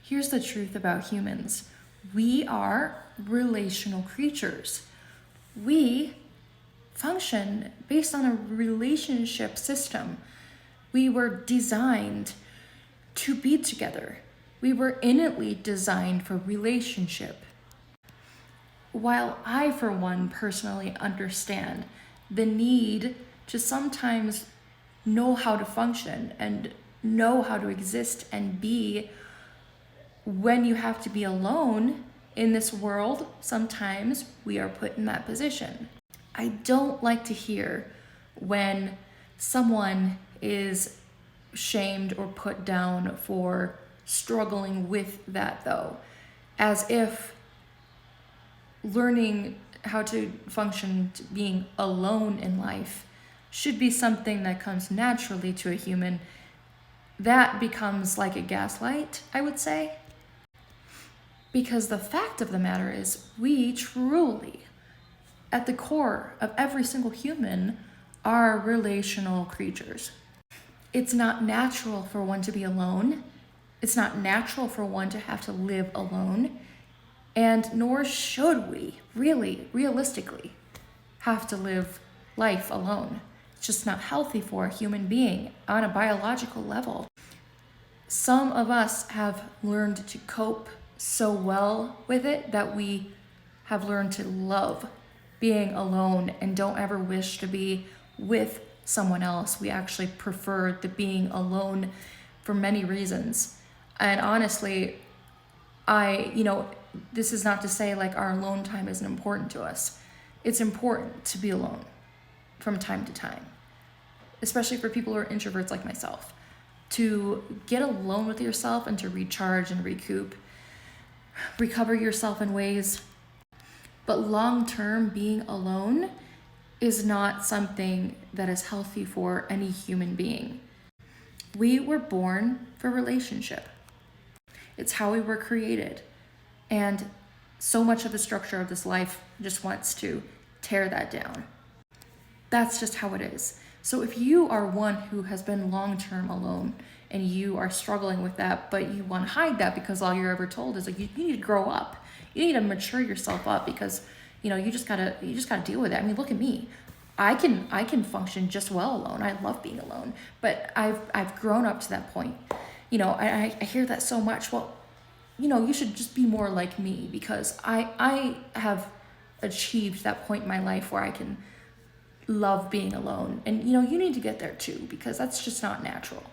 Here's the truth about humans. We are relational creatures. We function based on a relationship system. We were designed to be together. We were innately designed for relationship. While I, for one, personally understand the need to sometimes know how to function and know how to exist and be when you have to be alone in this world, sometimes we are put in that position. I don't like to hear when someone is shamed or put down for struggling with that, though, as if learning how to function being alone in life should be something that comes naturally to a human. That becomes like a gaslight, I would say. Because the fact of the matter is, we truly, at the core of every single human, are relational creatures. It's not natural for one to be alone. It's not natural for one to have to live alone. And nor should we, really, realistically, have to live life alone. It's just not healthy for a human being on a biological level. Some of us have learned to cope so well with it that we have learned to love being alone and don't ever wish to be with someone else. We actually prefer the being alone for many reasons. And honestly, this is not to say like our alone time isn't important to us. It's important to be alone from time to time, especially for people who are introverts like myself, to get alone with yourself and to recharge and recover yourself in ways. But long-term, being alone is not something that is healthy for any human being. We were born for relationship. It's how we were created. And so much of the structure of this life just wants to tear that down. That's just how it is. So if you are one who has been long-term alone and you are struggling with that, but you want to hide that because all you're ever told is like you need to grow up. You need to mature yourself up because you just gotta deal with it. I mean, look at me. I can function just well alone. I love being alone, but I've grown up to that point. I hear that so much. Well, you should just be more like me because I have achieved that point in my life where I can love being alone. And you need to get there too, because that's just not natural.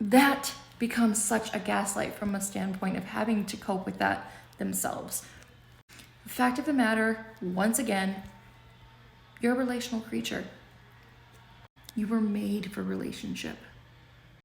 That becomes such a gaslight from a standpoint of having to cope with that themselves. The fact of the matter, once again, you're a relational creature. You were made for relationship.